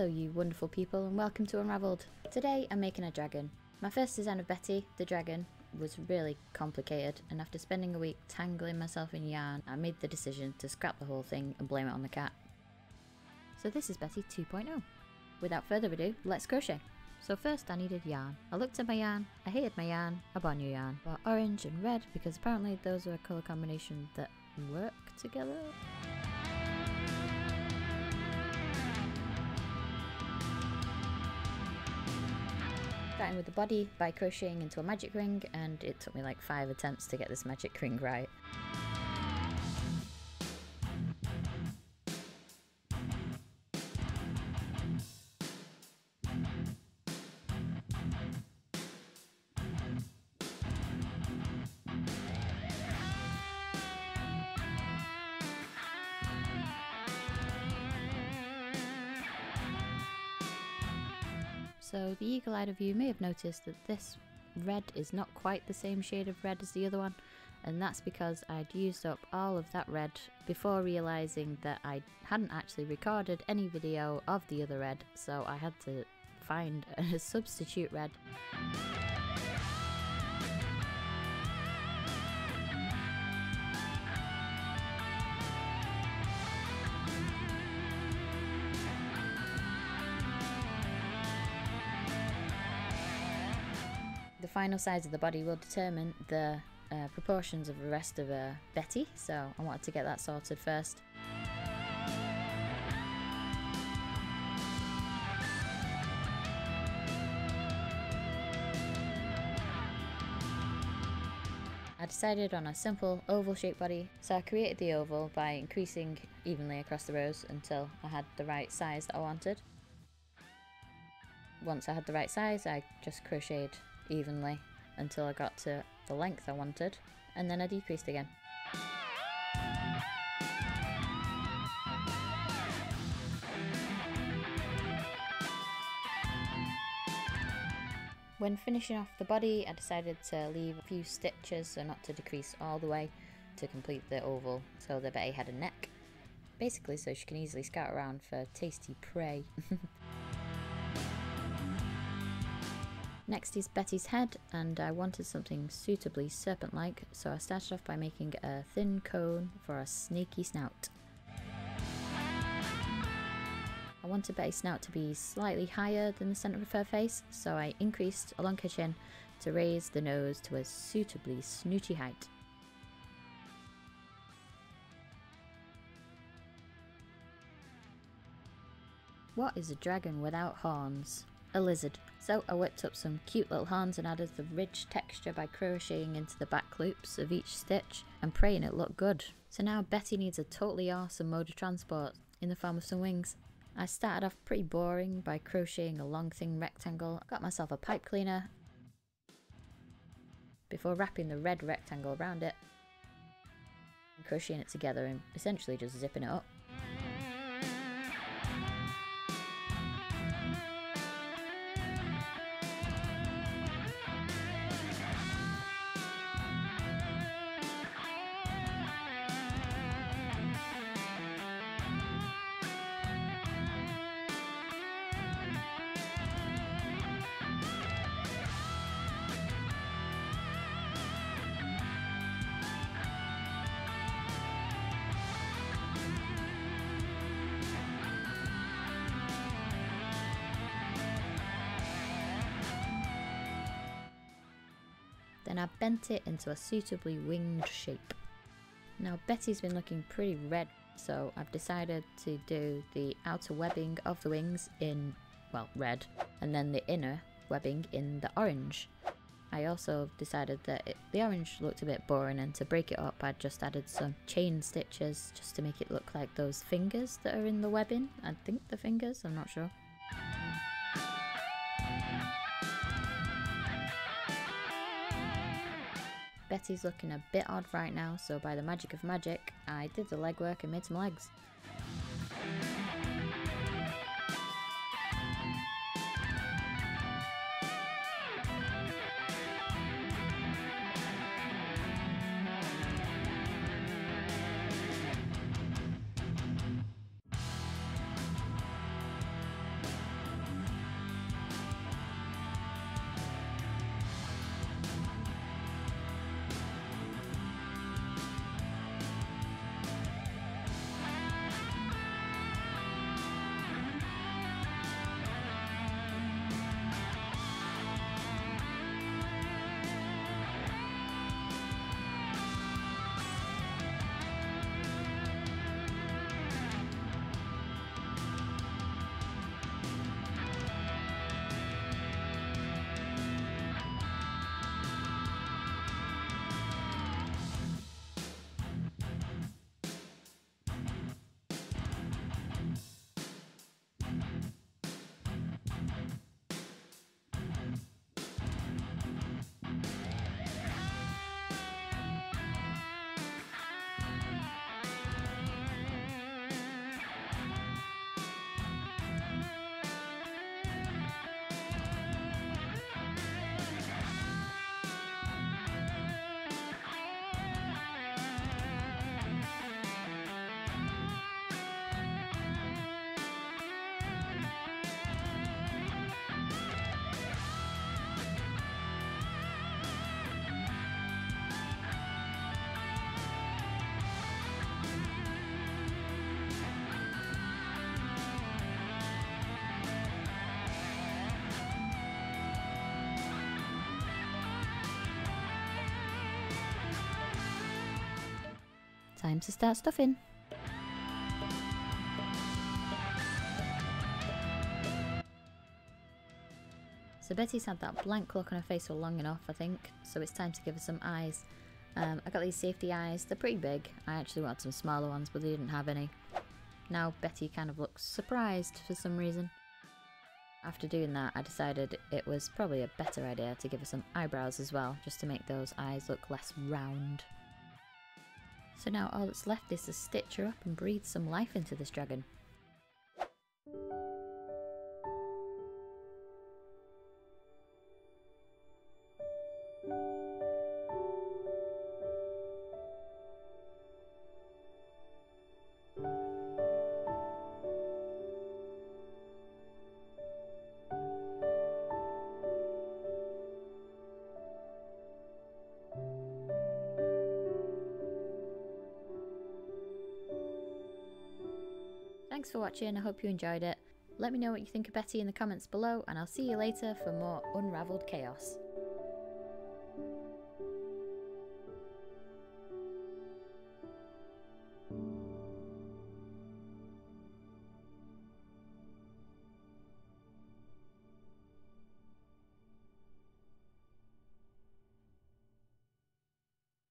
Hello you wonderful people and welcome to Unravelled. Today I'm making a dragon. My first design of Betty, the dragon, was really complicated, and after spending a week tangling myself in yarn, I made the decision to scrap the whole thing and blame it on the cat. So this is Betty 2.0. Without further ado, let's crochet. So first I needed yarn. I looked at my yarn, I hated my yarn, I bought new yarn. Bought orange and red because apparently those are a colour combination that work together. Starting with the body by crocheting into a magic ring, and it took me like 5 attempts to get this magic ring right. So the eagle-eyed of you may have noticed that this red is not quite the same shade of red as the other one, and that's because I'd used up all of that red before realising that I hadn't actually recorded any video of the other red, so I had to find a substitute red. The final size of the body will determine the proportions of the rest of Betty, so I wanted to get that sorted first. I decided on a simple oval shaped body, so I created the oval by increasing evenly across the rows until I had the right size that I wanted. Once I had the right size, I just crocheted evenly until I got to the length I wanted, and then I decreased again. When finishing off the body, I decided to leave a few stitches, so not to decrease all the way, to complete the oval so that Betty had a neck, basically so she can easily scout around for tasty prey. Next is Betty's head, and I wanted something suitably serpent-like, so I started off by making a thin cone for a snaky snout. I wanted Betty's snout to be slightly higher than the centre of her face, so I increased along her chin to raise the nose to a suitably snooty height. What is a dragon without horns? A lizard. So I whipped up some cute little horns and added the ridge texture by crocheting into the back loops of each stitch and praying it looked good. So now Betty needs a totally awesome mode of transport in the form of some wings. I started off pretty boring by crocheting a long thin rectangle, got myself a pipe cleaner before wrapping the red rectangle around it and crocheting it together and essentially just zipping it up. Then I bent it into a suitably winged shape. Now Betty's been looking pretty red, so I've decided to do the outer webbing of the wings in, well, red, and then the inner webbing in the orange. I also decided that the orange looked a bit boring, and to break it up I just added some chain stitches just to make it look like those fingers that are in the webbing. I think the fingers, I'm not sure. Betty's looking a bit odd right now, so by the magic of magic, I did the legwork and made some legs. time to start stuffing. So Betty's had that blank look on her face for long enough, I think, so it's time to give her some eyes. I got these safety eyes. They're pretty big. I actually wanted some smaller ones, but they didn't have any. Now Betty kind of looks surprised for some reason. After doing that, I decided it was probably a better idea to give her some eyebrows as well, just to make those eyes look less round. So now all that's left is to stitch her up and breathe some life into this dragon. Thanks for watching, I hope you enjoyed it. Let me know what you think of Betty in the comments below, and I'll see you later for more Unravelled chaos.